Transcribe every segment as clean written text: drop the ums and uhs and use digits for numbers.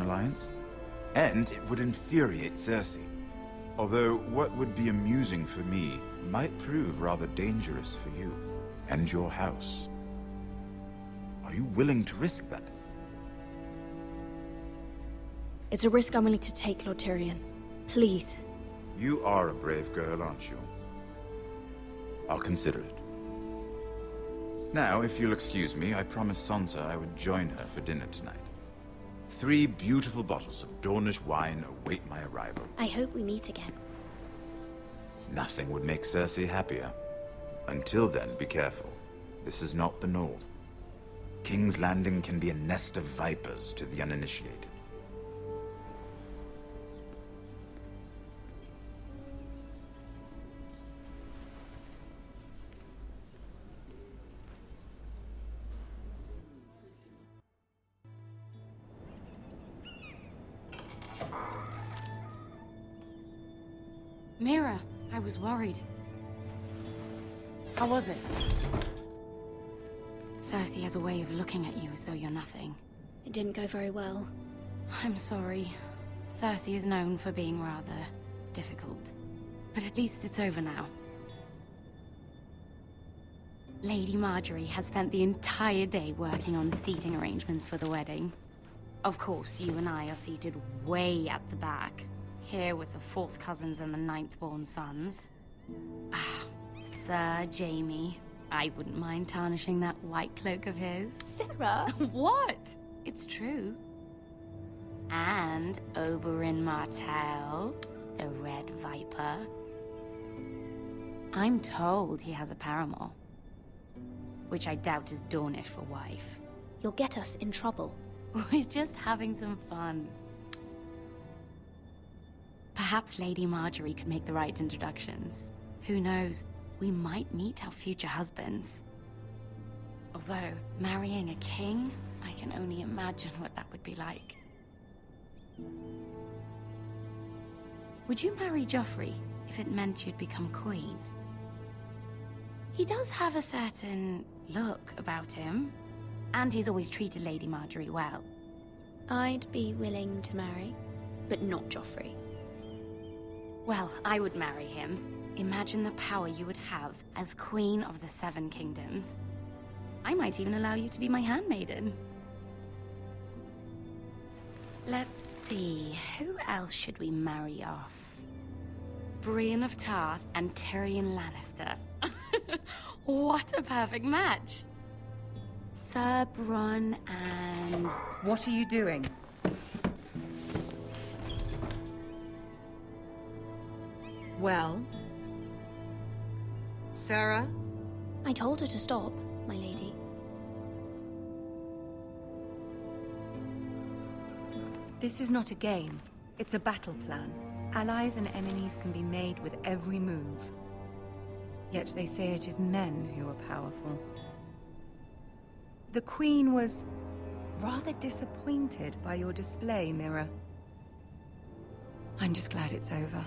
alliance. And it would infuriate Cersei. Although what would be amusing for me might prove rather dangerous for you and your house. Are you willing to risk that? It's a risk I'm willing to take, Lord Tyrion. Please. You are a brave girl, aren't you? I'll consider it. Now, if you'll excuse me, I promised Sansa I would join her for dinner tonight. 3 beautiful bottles of Dornish wine await my arrival. I hope we meet again. Nothing would make Cersei happier. Until then, be careful. This is not the North. King's Landing can be a nest of vipers to the uninitiated. Mira, I was worried. How was it? Cersei has a way of looking at you as though you're nothing. It didn't go very well. I'm sorry. Cersei is known for being rather difficult. But at least it's over now. Lady Margaery has spent the entire day working on seating arrangements for the wedding. Of course, you and I are seated way at the back. Here with the 4th cousins and the 9th-born sons. Ah, Sir Jaime. I wouldn't mind tarnishing that white cloak of his. Sarah! What? It's true. And Oberyn Martell, the Red Viper. I'm told he has a paramour. Which I doubt is Dornish for wife. You'll get us in trouble. We're just having some fun. Perhaps Lady Margaery could make the right introductions. Who knows? We might meet our future husbands. Although, marrying a king, I can only imagine what that would be like. Would you marry Joffrey if it meant you'd become queen? He does have a certain look about him, and he's always treated Lady Margaery well. I'd be willing to marry, but not Joffrey. Well, I would marry him. Imagine the power you would have as Queen of the 7 Kingdoms. I might even allow you to be my handmaiden. Let's see, who else should we marry off? Brienne of Tarth and Tyrion Lannister. What a perfect match! Sir Bronn and... What are you doing? Well? Sarah? I told her to stop, my lady. This is not a game. It's a battle plan. Allies and enemies can be made with every move. Yet they say it is men who are powerful. The Queen was rather disappointed by your display, Mira. I'm just glad it's over.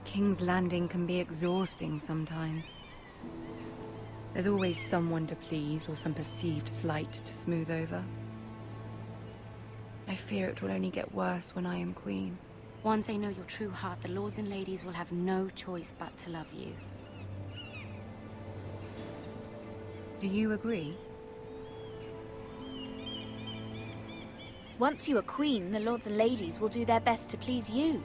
King's Landing can be exhausting sometimes. There's always someone to please or some perceived slight to smooth over. I fear it will only get worse when I am queen. Once they know your true heart, the lords and ladies will have no choice but to love you. Do you agree? Once you are queen, the lords and ladies will do their best to please you.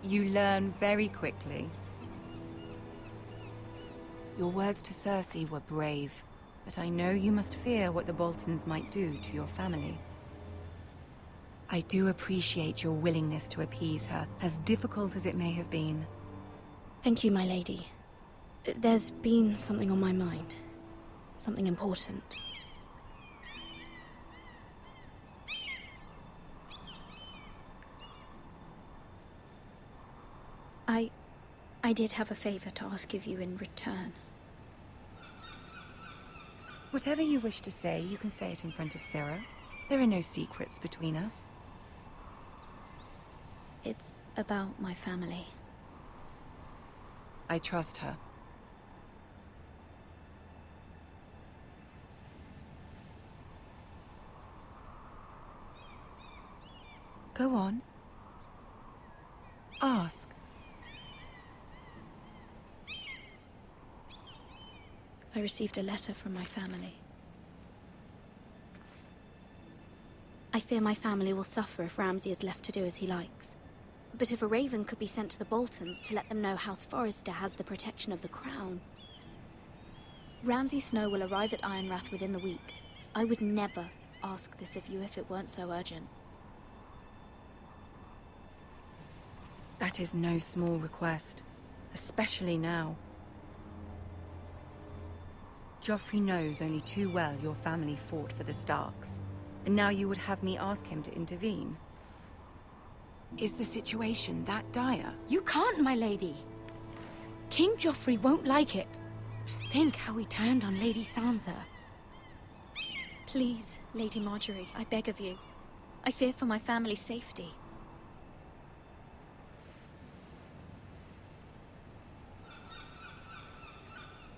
You learn very quickly. Your words to Cersei were brave, but I know you must fear what the Boltons might do to your family. I do appreciate your willingness to appease her, as difficult as it may have been. Thank you, my lady. There's been something on my mind. Something important. I did have a favor to ask of you in return. Whatever you wish to say, you can say it in front of Sarah. There are no secrets between us. It's about my family. I trust her. Go on. Ask. I received a letter from my family. I fear my family will suffer if Ramsay is left to do as he likes. But if a raven could be sent to the Boltons to let them know House Forrester has the protection of the crown... Ramsay Snow will arrive at Ironrath within the week. I would never ask this of you if it weren't so urgent. That is no small request, especially now. Joffrey knows only too well your family fought for the Starks, and now you would have me ask him to intervene. Is the situation that dire? You can't, my lady. King Joffrey won't like it. Just think how he turned on Lady Sansa. Please, Lady Marjorie, I beg of you. I fear for my family's safety.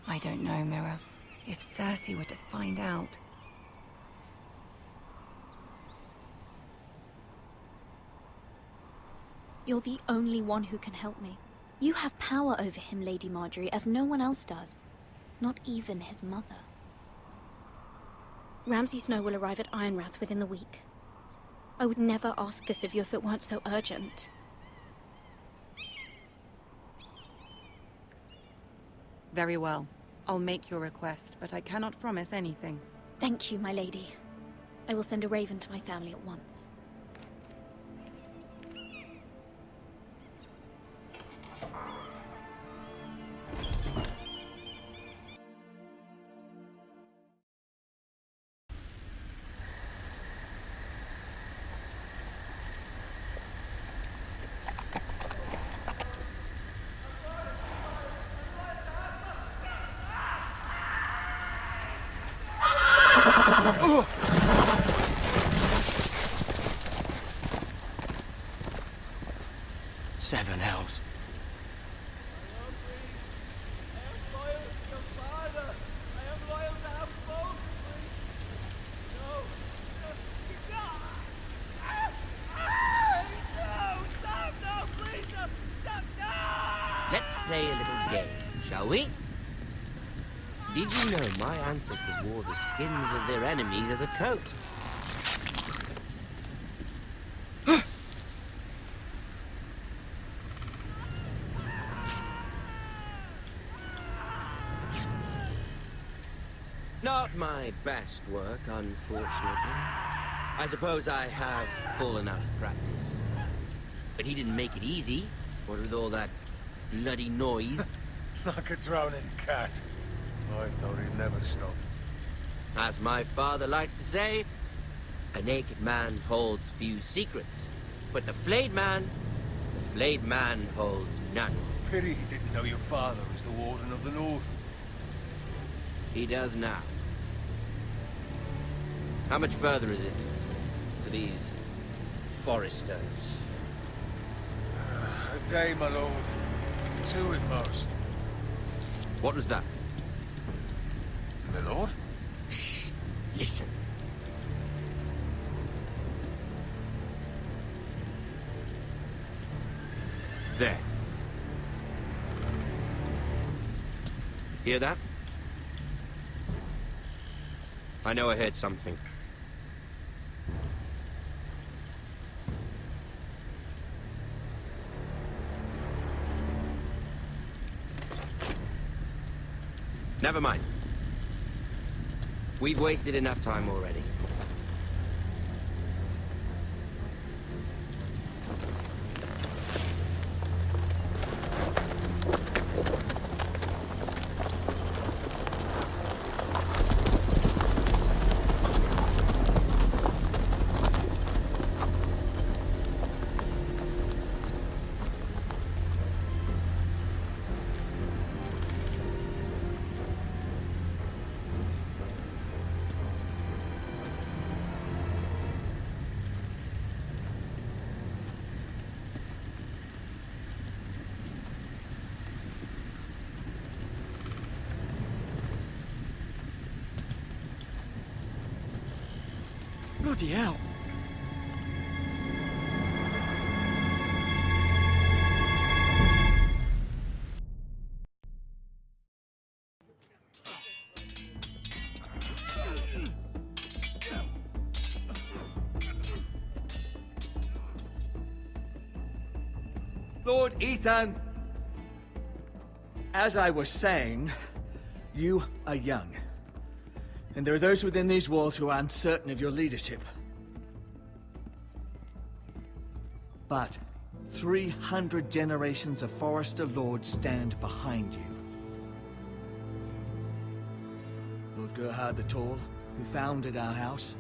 I don't know, Mira. If Cersei were to find out... You're the only one who can help me. You have power over him, Lady Marjorie, as no one else does. Not even his mother. Ramsay Snow will arrive at Ironrath within the week. I would never ask this of you if it weren't so urgent. Very well. I'll make your request, but I cannot promise anything. Thank you, my lady. I will send a raven to my family at once. Seven hells. Let's play a little game, shall we? Did you know my ancestors wore the skins of their enemies as a coat? Not my best work, unfortunately. I suppose I have fallen out of practice. But he didn't make it easy, what with all that bloody noise. Like a drowning cat. I thought he'd never stop. As my father likes to say, a naked man holds few secrets. But the flayed man holds none. Pity he didn't know your father was the Warden of the North. He does now. How much further is it to these Forresters? A day, my lord. Two at most. What was that? My lord? Shh! Listen. There. Hear that? I know I heard something. Never mind. We've wasted enough time already. Bloody hell. Lord Ethan! As I was saying, you are young. And there are those within these walls who are uncertain of your leadership. But 300 generations of Forrester Lords stand behind you. Lord Gerhard the Tall, who founded our house,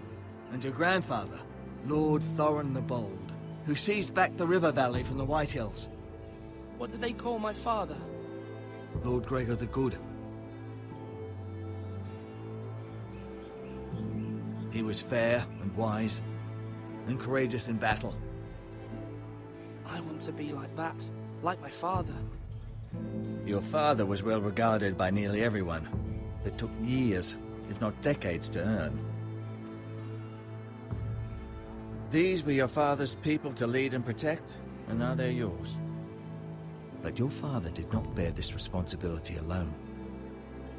and your grandfather, Lord Thorin the Bold, who seized back the river valley from the White Hills. What did they call my father? Lord Gregor the Good. He was fair and wise, and courageous in battle. I want to be like that, like my father. Your father was well regarded by nearly everyone. It took years, if not decades, to earn. These were your father's people to lead and protect, and now they're yours. But your father did not bear this responsibility alone.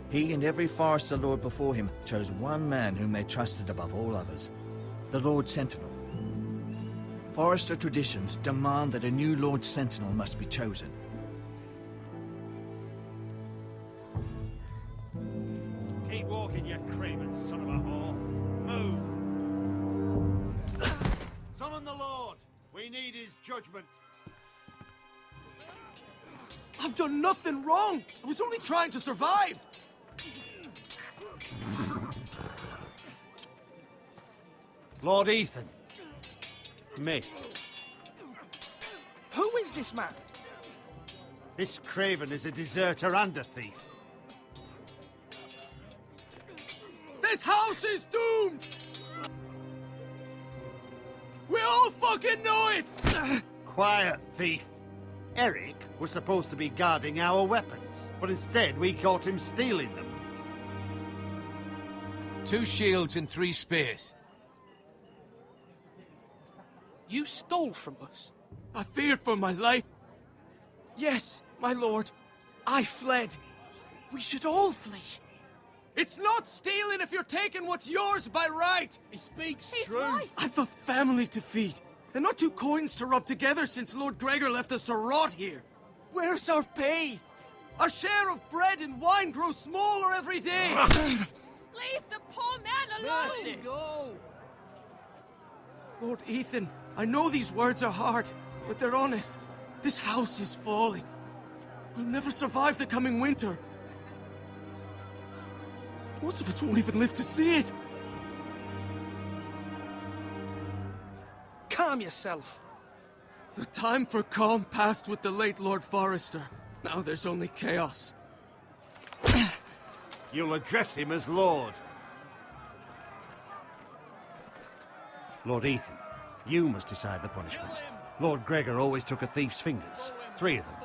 He and every Forrester Lord before him chose one man whom they trusted above all others, the Lord Sentinel. Forrester traditions demand that a new Lord Sentinel must be chosen. Keep walking, you craven son of a whore. Move! Summon the Lord! We need his judgment. I've done nothing wrong! I was only trying to survive! Lord Ethan. Maester. Who is this man? This craven is a deserter and a thief. This house is doomed! We all fucking know it! Quiet, thief. Eric was supposed to be guarding our weapons, but instead we caught him stealing them. 2 shields and 3 spears. You stole from us. I feared for my life. Yes, my lord. I fled. We should all flee. It's not stealing if you're taking what's yours by right. He speaks He's true. right. I've a family to feed, and not 2 coins to rub together since Lord Gregor left us to rot here. Where's our pay? Our share of bread and wine grows smaller every day. Leave the poor man alone! Mercy, go! Lord Ethan, I know these words are hard, but they're honest. This house is falling. We'll never survive the coming winter. Most of us won't even live to see it. Calm yourself. The time for calm passed with the late Lord Forrester. Now there's only chaos. You'll address him as Lord. Lord Ethan, you must decide the punishment. Lord Gregor always took a thief's fingers. 3 of them.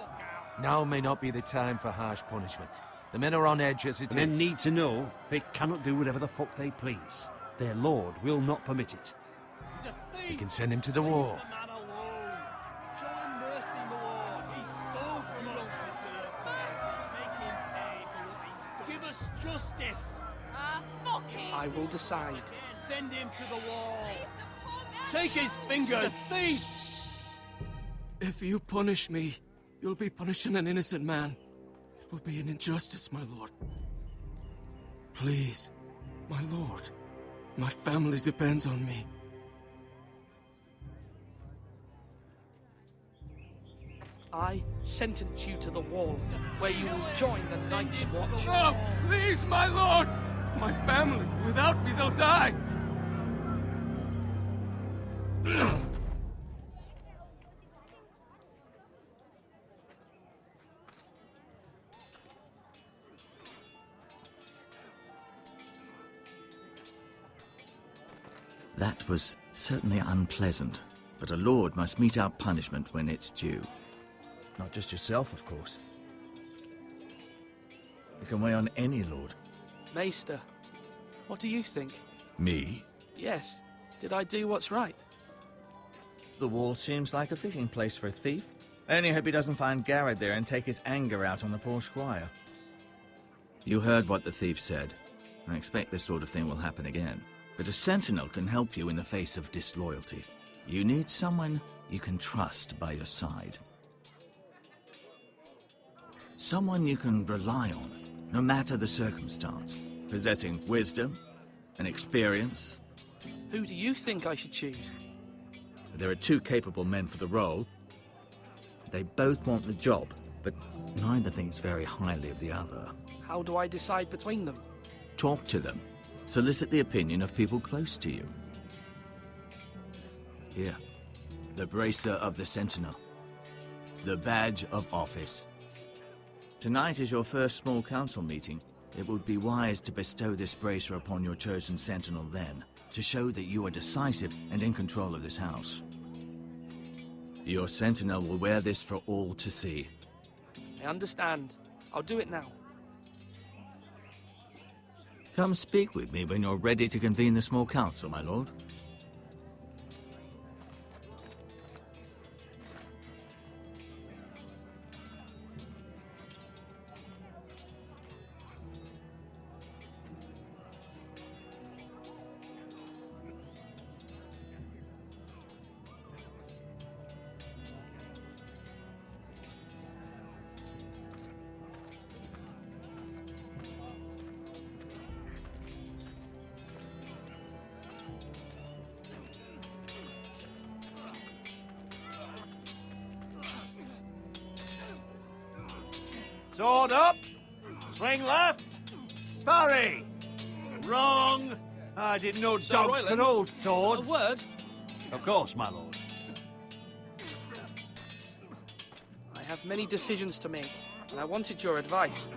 Now may not be the time for harsh punishment. The men are on edge as it The men is. need to know they cannot do whatever the fuck they please. Their lord will not permit it. We can send him to the war. Give us justice. Fuck him! I will decide. Send him to the wall. Leave the poor man Take his fingers. Thief. If you punish me, you'll be punishing an innocent man. It will be an injustice, my lord. Please, my lord. My family depends on me. I sentence you to the wall, where you will join the Night's Watch. No! Please, my lord! My family, without me, they'll die! That was certainly unpleasant, but a lord must mete out punishment when it's due. Not just yourself, of course. It can weigh on any lord. Maester, what do you think? Me? Yes. Did I do what's right? The wall seems like a fitting place for a thief. I only hope he doesn't find Garrett there and take his anger out on the poor squire. You heard what the thief said. I expect this sort of thing will happen again. But a sentinel can help you in the face of disloyalty. You need someone you can trust by your side. Someone you can rely on, no matter the circumstance. Possessing wisdom and experience. Who do you think I should choose? There are two capable men for the role. They both want the job, but neither thinks very highly of the other. How do I decide between them? Talk to them. Solicit the opinion of people close to you. Here, the Bracer of the Sentinel. The badge of office. Tonight is your first small council meeting. It would be wise to bestow this bracer upon your chosen sentinel then, to show that you are decisive and in control of this house. Your sentinel will wear this for all to see. I understand. I'll do it now. Come speak with me when you're ready to convene the small council, my lord. Sword up! Swing left! Parry! Wrong! I didn't know Sir dogs Royland, could hold swords. A word? Of course, my lord. I have many decisions to make, and I wanted your advice.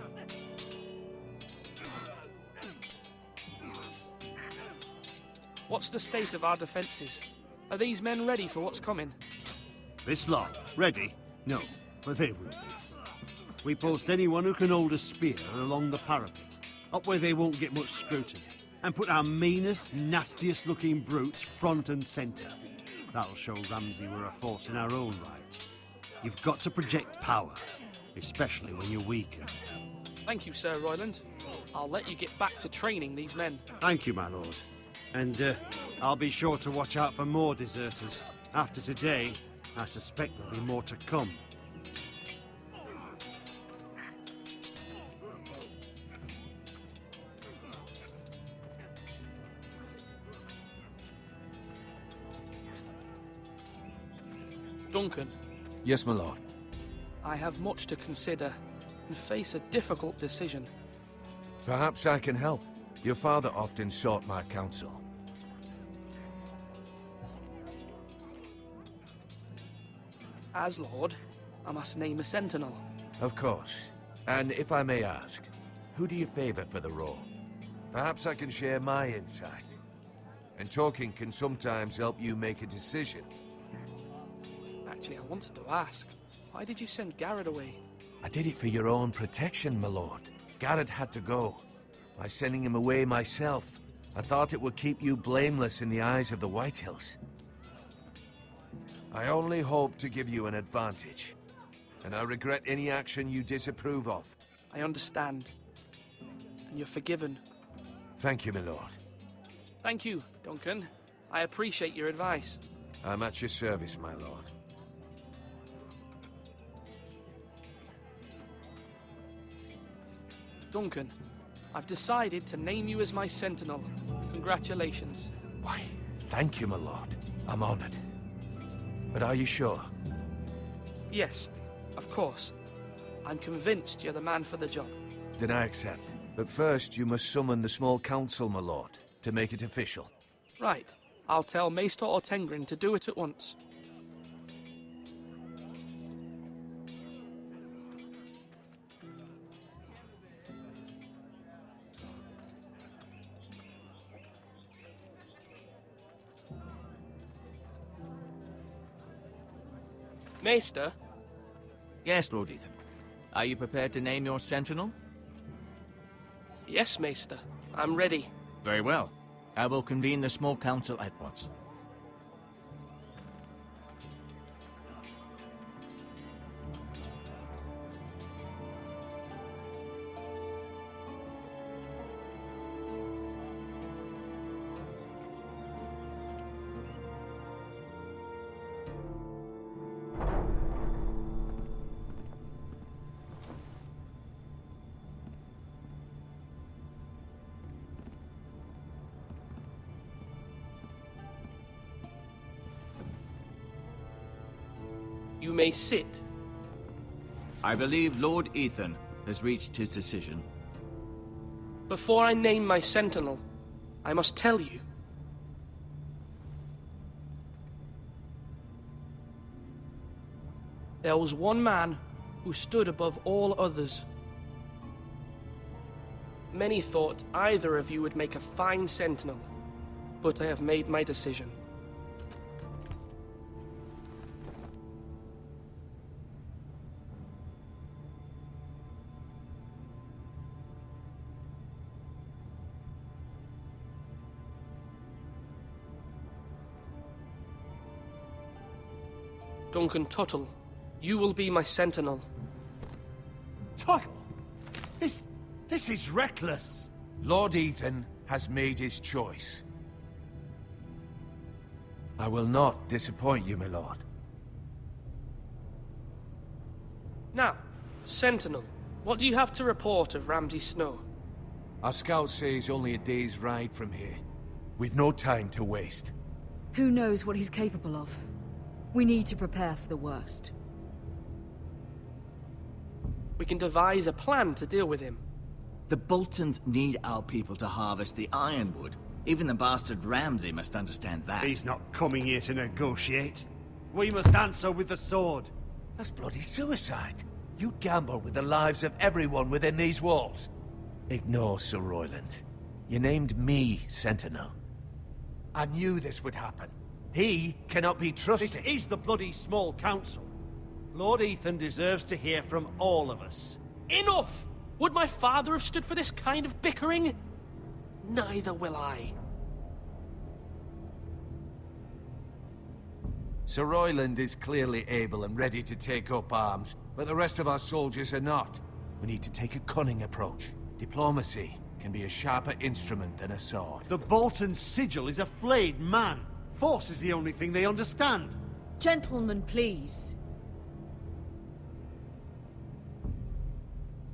What's the state of our defences? Are these men ready for what's coming? This lot, ready? No, but they will be. We post anyone who can hold a spear along the parapet, up where they won't get much scrutiny, and put our meanest, nastiest looking brutes front and centre. That'll show Ramsay we're a force in our own right. You've got to project power, especially when you're weakened. Thank you, Sir Royland. I'll let you get back to training these men. Thank you, my lord. And I'll be sure to watch out for more deserters. After today, I suspect there'll be more to come. Duncan, Yes, my lord. I have much to consider and face a difficult decision. Perhaps I can help. Your father often sought my counsel. As Lord, I must name a sentinel. Of course. And if I may ask, who do you favor for the role? Perhaps I can share my insight. And talking can sometimes help you make a decision. Actually, I wanted to ask, why did you send Garrett away? I did it for your own protection, my lord. Garrett had to go. By sending him away myself, I thought it would keep you blameless in the eyes of the Whitehills. I only hope to give you an advantage, and I regret any action you disapprove of. I understand. And you're forgiven. Thank you, my lord. Thank you, Duncan. I appreciate your advice. I'm at your service, my lord. Duncan, I've decided to name you as my sentinel. Congratulations. Why, thank you, my lord. I'm honored. But are you sure? Yes, of course. I'm convinced you're the man for the job. Then I accept. But first, you must summon the small council, my lord, to make it official. Right. I'll tell Maester Ortengrin to do it at once. Maester? Yes, Lord Ethan. Are you prepared to name your sentinel? Yes, Maester. I'm ready. Very well. I will convene the small council at once. You may sit. I believe Lord Ethan has reached his decision. Before I name my sentinel, I must tell you. There was one man who stood above all others. Many thought either of you would make a fine sentinel, but I have made my decision. Duncan Tuttle, you will be my sentinel. Tuttle! This is reckless! Lord Ethan has made his choice. I will not disappoint you, my lord. Now, Sentinel, what do you have to report of Ramsay Snow? Our scouts say he's only a day's ride from here. We've no time to waste. Who knows what he's capable of? We need to prepare for the worst. We can devise a plan to deal with him. The Boltons need our people to harvest the ironwood. Even the bastard Ramsay must understand that. He's not coming here to negotiate. We must answer with the sword. That's bloody suicide. You'd gamble with the lives of everyone within these walls. Ignore Sir Royland. You named me Sentinel. I knew this would happen. He cannot be trusted. This is the bloody small council. Lord Ethan deserves to hear from all of us. Enough! Would my father have stood for this kind of bickering? Neither will I. Sir Royland is clearly able and ready to take up arms, but the rest of our soldiers are not. We need to take a cunning approach. Diplomacy can be a sharper instrument than a sword. The Bolton sigil is a flayed man. Force is the only thing they understand. Gentlemen, please.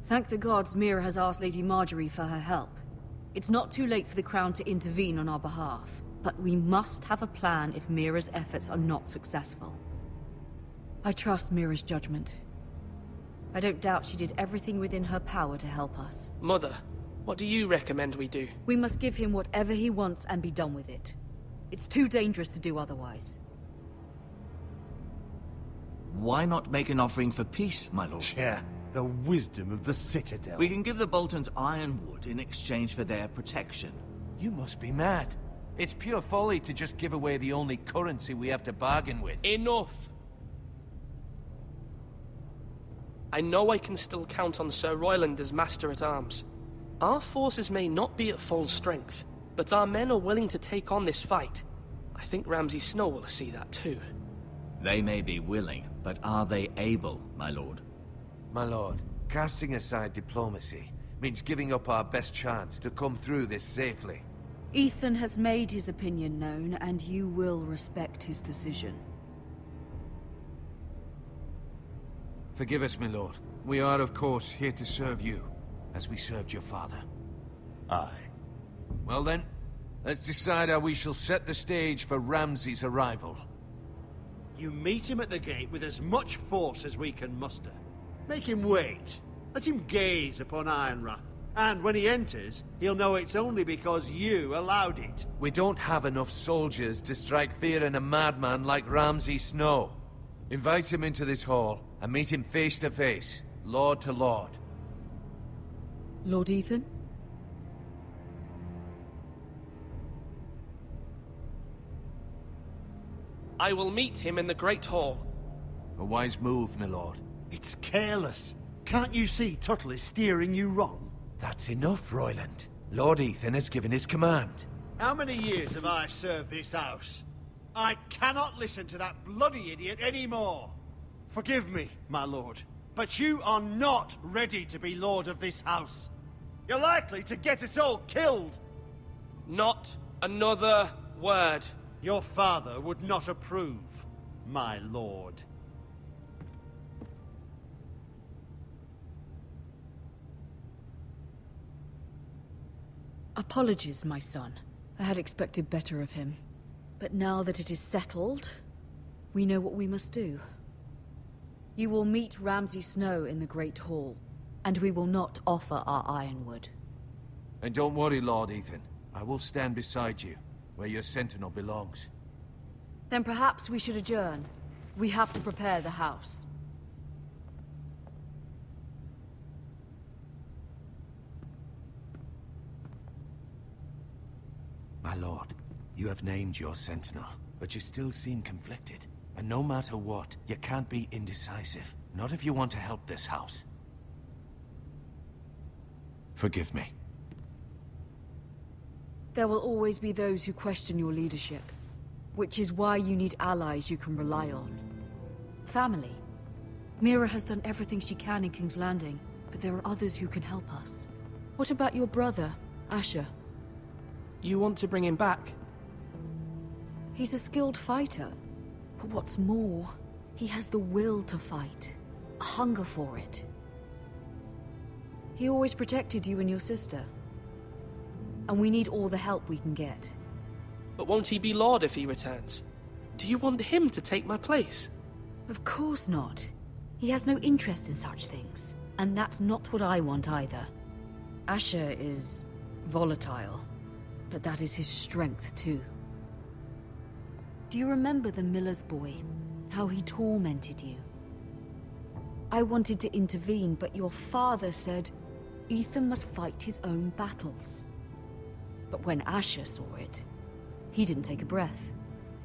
Thank the gods Mira has asked Lady Marjorie for her help. It's not too late for the Crown to intervene on our behalf, but we must have a plan if Mira's efforts are not successful. I trust Mira's judgment. I don't doubt she did everything within her power to help us. Mother, what do you recommend we do? We must give him whatever he wants and be done with it. It's too dangerous to do otherwise. Why not make an offering for peace, my lord? Yeah, the wisdom of the Citadel. We can give the Boltons ironwood in exchange for their protection. You must be mad. It's pure folly to just give away the only currency we have to bargain with. Enough! I know I can still count on Sir Royland as Master-at-Arms. Our forces may not be at full strength, but our men are willing to take on this fight. I think Ramsay Snow will see that too. They may be willing, but are they able, my lord? My lord, casting aside diplomacy means giving up our best chance to come through this safely. Ethan has made his opinion known, and you will respect his decision. Forgive us, my lord. We are, of course, here to serve you, as we served your father. Aye. Well then, let's decide how we shall set the stage for Ramsay's arrival. You meet him at the gate with as much force as we can muster. Make him wait. Let him gaze upon Ironrath. And when he enters, he'll know it's only because you allowed it. We don't have enough soldiers to strike fear in a madman like Ramsay Snow. Invite him into this hall and meet him face to face, lord to lord. Lord Ethan? I will meet him in the Great Hall. A wise move, my lord. It's careless. Can't you see Tuttle is steering you wrong? That's enough, Royland. Lord Ethan has given his command. How many years have I served this house? I cannot listen to that bloody idiot anymore. Forgive me, my lord, but you are not ready to be lord of this house. You're likely to get us all killed. Not another word. Your father would not approve, my lord. Apologies, my son. I had expected better of him. But now that it is settled, we know what we must do. You will meet Ramsay Snow in the Great Hall, and we will not offer our ironwood. And don't worry, Lord Ethan. I will stand beside you, where your sentinel belongs. Then perhaps we should adjourn. We have to prepare the house. My lord, you have named your sentinel, but you still seem conflicted. And no matter what, you can't be indecisive. Not if you want to help this house. Forgive me. There will always be those who question your leadership, which is why you need allies you can rely on. Family. Mira has done everything she can in King's Landing, but there are others who can help us. What about your brother, Asher? You want to bring him back? He's a skilled fighter. But what's more, he has the will to fight. A hunger for it. He always protected you and your sister. And we need all the help we can get. But won't he be Lord if he returns? Do you want him to take my place? Of course not. He has no interest in such things. And that's not what I want either. Asher is volatile. But that is his strength too. Do you remember the miller's boy? How he tormented you? I wanted to intervene, but your father said Ethan must fight his own battles. But when Asher saw it, he didn't take a breath.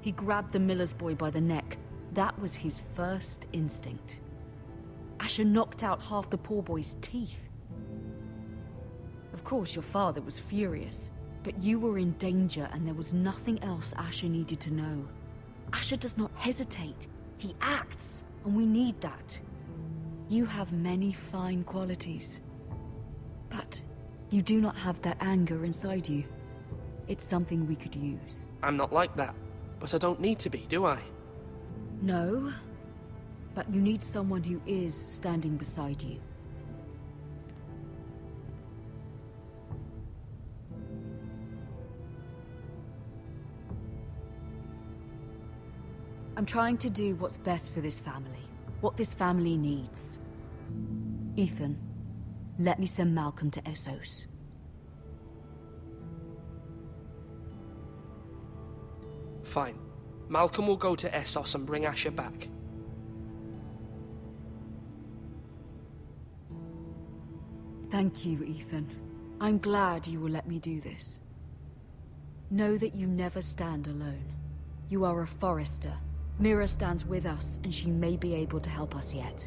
He grabbed the miller's boy by the neck. That was his first instinct. Asher knocked out half the poor boy's teeth. Of course, your father was furious, but you were in danger and there was nothing else Asher needed to know. Asher does not hesitate. He acts, and we need that. You have many fine qualities. But you do not have that anger inside you. It's something we could use. I'm not like that, but I don't need to be, do I? No, but you need someone who is standing beside you. I'm trying to do what's best for this family. What this family needs. Ethan, let me send Malcolm to Essos. Fine. Malcolm will go to Essos and bring Asher back. Thank you, Ethan. I'm glad you will let me do this. Know that you never stand alone. You are a Forrester. Mira stands with us, and she may be able to help us yet.